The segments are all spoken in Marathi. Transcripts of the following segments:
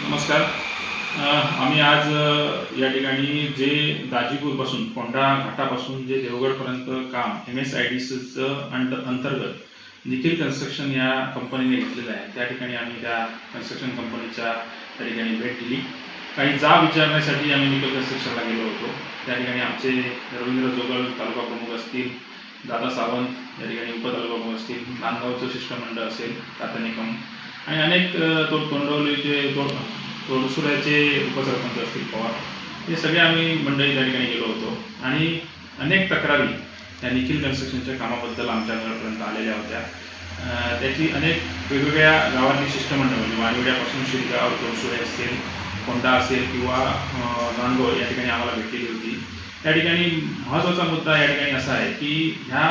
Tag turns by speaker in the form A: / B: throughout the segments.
A: नमस्कार. आम्ही आज या ठिकाणी जे दाजीपूरपासून कोंढा घाटापासून जे देवगडपर्यंत काम MSIDCचं अंतर्गत निखिल कन्स्ट्रक्शन या कंपनीने घेतलेलं आहे. त्या ठिकाणी आम्ही त्या कन्स्ट्रक्शन कंपनीच्या त्या ठिकाणी भेट दिली. काही जाब विचारण्यासाठी आम्ही निखिल कन्स्ट्रक्शनला गेलो होतो. त्या ठिकाणी आमचे रवींद्र जोगल तालुका प्रमुख असतील, दादा सावंत या ठिकाणी उपतालुका प्रमुख असतील, नांदगावचं शिष्टमंडळ असेल, तातनिकम आणि अनेक तोंडवलीचे तोडसुऱ्याचे उपसरपंच असतील, पवार, हे सगळे आम्ही मंडळी त्या ठिकाणी गेलो होतो. आणि अनेक तक्रारी या निखिल कन्स्ट्रक्शनच्या कामाबद्दल आमच्या घरापर्यंत आलेल्या होत्या. त्याची अनेक वेगवेगळ्या गावातली शिष्टमंडळ म्हणजे वाणिवड्यापासून शिरगाव, तोडसुरे असेल, कोंढा असेल किंवा नांदगाव या ठिकाणी आम्हाला भेटलेली होती. त्या ठिकाणी महत्त्वाचा मुद्दा या ठिकाणी असा आहे की ह्या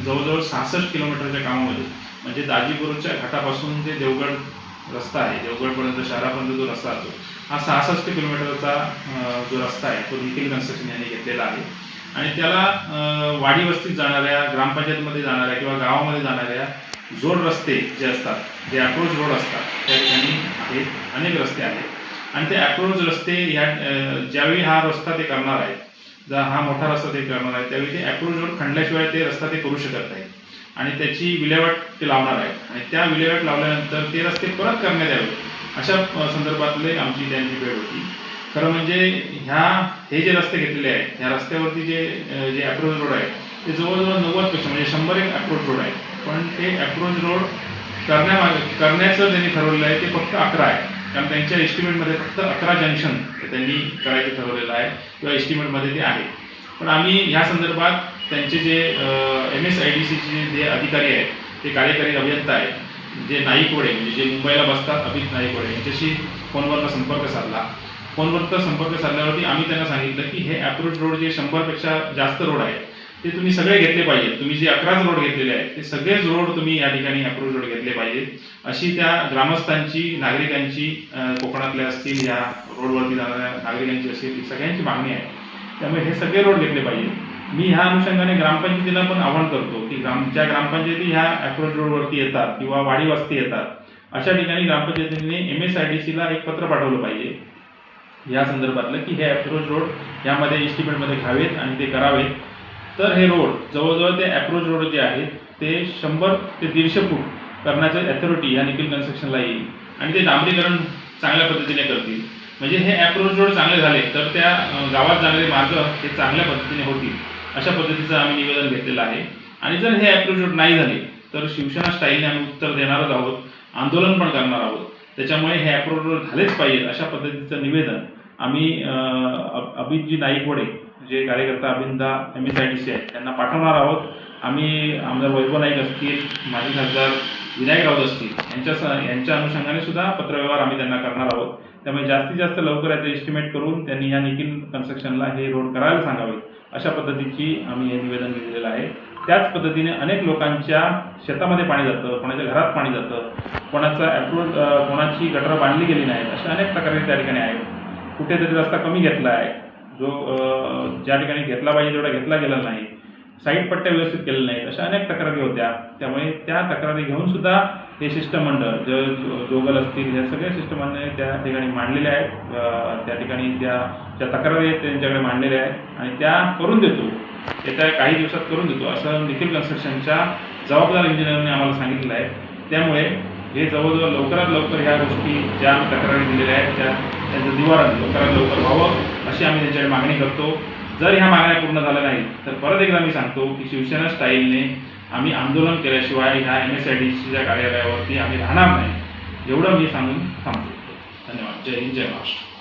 A: जवळजवळ 66 किलोमीटरच्या कामामध्ये म्हणजे दाजीपूरच्या घाटापासून जे देवगड रस्ता आहे, देवगडपर्यंत शहरापर्यंत जो रस्ता असतो, हा 66 किलोमीटरचा जो रस्ता आहे तो निखिल कन्स्ट्रक्शन यांनी घेतलेला आहे. आणि त्याला वाडी वस्तीत जाणाऱ्या, ग्रामपंचायतमध्ये जाणाऱ्या किंवा गावामध्ये जाणाऱ्या जोड रस्ते जे असतात, जे अप्रोच रोड असतात, त्या ठिकाणी आहेत, अनेक रस्ते आहेत. आणि ते अप्रोच रस्ते ह्या ज्यावेळी हा रस्ता ते करणार आहेत, जर हा मोठा रस्ता ते करणार आहे त्यावेळी ते अप्रोच रोड खणल्याशिवाय ते रस्ता ते करू शकत नाही आणि त्याची विल्हेवाट ते लावणार आहेत. आणि त्या विल्हेवाट लावल्यानंतर ते रस्ते परत करण्यात यावे अशा संदर्भातले आमची त्यांची वेळ होती. खरं म्हणजे हे जे रस्ते घेतलेले आहेत, ह्या रस्त्यावरती जे अप्रोच रोड आहे ते जवळजवळ 90पेक्षा म्हणजे 100 अप्रोच रोड आहे. पण ते अप्रोच रोड करण्याचं त्यांनी ठरवलेलं आहे ते फक्त 11 आहे. कारण त्यांच्या एस्टिमेटमध्ये फक्त 11 जंक्शन त्यांनी करायचं ठरवलेलं आहे किंवा एस्टिमेटमध्ये ते आहे. पण आम्ही ह्या संदर्भात त्यांचे जे MSIDCचे जे अधिकारी आहेत, ते कार्यकारी अभियंता आहेत, जे नाईकवडे म्हणजे जे मुंबईला बसतात, अभित नाईकवडे, यांच्याशी फोनवरनं संपर्क साधला. फोनवरचा संपर्क साधल्यावरती आम्ही त्यांना सांगितलं की हे अप्रोच रोड जे 100पेक्षा जास्त रोड आहेत ते तुम्ही सगळे घेतले पाहिजेत. तुम्ही जे 11 रोड घेतलेले आहेत ते सगळेच रोड तुम्ही या ठिकाणी अप्रोच रोड घेतले पाहिजेत, अशी त्या ग्रामस्थांची, नागरिकांची, कोकणातल्या असतील, या रोडवरती जाणाऱ्या नागरिकांची असेल, सगळ्यांची मागणी आहे. त्यामुळे हे सगळे रोड घेतले पाहिजे. मी ह्या अनुषंगाने ग्रामपंचायतीला पण आवाहन करतो की ज्या ग्रामपंचायती ह्या अप्रोच रोडवरती येतात किंवा वाडी वस्ती येतात, अशा ठिकाणी ग्रामपंचायतीने MSIDCला एक पत्र पाठवलं पाहिजे या संदर्भातलं की हे अप्रोच रोड यामध्ये एस्टिमेटमध्ये घ्यावेत आणि ते करावेत. तर हे रोड जवळजवळ ते अप्रोच रोड जे आहेत ते 100 ते 150 फूट करण्याचं अथॉरिटी या निखिल कन्स्ट्रक्शनला येईल आणि ते डांबरीकरण चांगल्या पद्धतीने करतील. म्हणजे हे अप्रोच रोड चांगले झाले तर त्या गावात जाणारे मार्ग हे चांगल्या पद्धतीने होतील, अशा पद्धतीचं आम्ही निवेदन घेतलेलं आहे. आणि जर हे अप्रोच रोड नाही झाले तर शिवसेना स्टाईलने आम्ही उत्तर देणारच आहोत, आंदोलन पण करणार आहोत. त्याच्यामुळे हे अप्रोच रोड झालेच पाहिजेत अशा पद्धतीचं निवेदन आम्ही अभितजी नाईकवडे जे कार्यकर्ता अभियंता MSIDC आहेत त्यांना पाठवणार आहोत. आम्ही आमदार वैभव नाईक असतील, माजी खासदार विनायक राऊत असतील, यांच्या अनुषंगाने सुद्धा पत्रव्यवहार आम्ही त्यांना करणार आहोत. त्यामुळे जास्तीत जास्त लवकर याचं एस्टिमेट करून त्यांनी ह्या निखिल कन्स्ट्रक्शनला हे रोड करायला सांगावेत अशा पद्धतीची आम्ही हे निवेदन दिलेलं आहे. त्याच पद्धतीने अनेक लोकांच्या शेतामध्ये पाणी जातं, कोणाच्या घरात पाणी जातं, कोणाची गटरं बांधली गेली नाहीत, अशा अनेक तक्रारी त्या ठिकाणी आहेत. कुठेतरी रस्ता कमी घेतला आहे, जो ज्या ठिकाणी घेतला पाहिजे तेवढा घेतला गेला नाही, साईड पट्ट्या व्यवस्थित केलेल्या नाहीत, अशा अनेक तक्रारी होत्या. त्यामुळे त्या तक्रारी घेऊन सुद्धा हे शिष्टमंडळ जोगल असतील, या सगळ्या शिष्टमंडळाने त्या ठिकाणी मांडलेल्या आहेत. त्या ठिकाणी ज्या तक्रारी आहेत त्यांच्याकडे मांडलेल्या आहेत आणि त्या करून देतो, येत्या काही दिवसात करून देतो असं निखिल कन्स्ट्रक्शनच्या जबाबदार इंजिनियरने आम्हाला सांगितलं आहे. त्यामुळे हे जवळजवळ लवकरात लवकर ह्या गोष्टी ज्या तक्रारी दिलेल्या आहेत त्यांचं निवारण लवकरात लवकर व्हावं अशी आम्ही त्यांच्याकडे मागणी करतो. जर ह्या मागण्या पूर्ण झाल्या नाहीत तर परत एकदा मी सांगतो की शिवसेना स्टाईलने आम्ही आंदोलन केल्याशिवाय ह्या MSIDCच्या कार्यालयावरती आम्ही राहणार नाही, एवढं मी सांगून थांबतो. धन्यवाद. जय हिंद, जय महाराष्ट्र.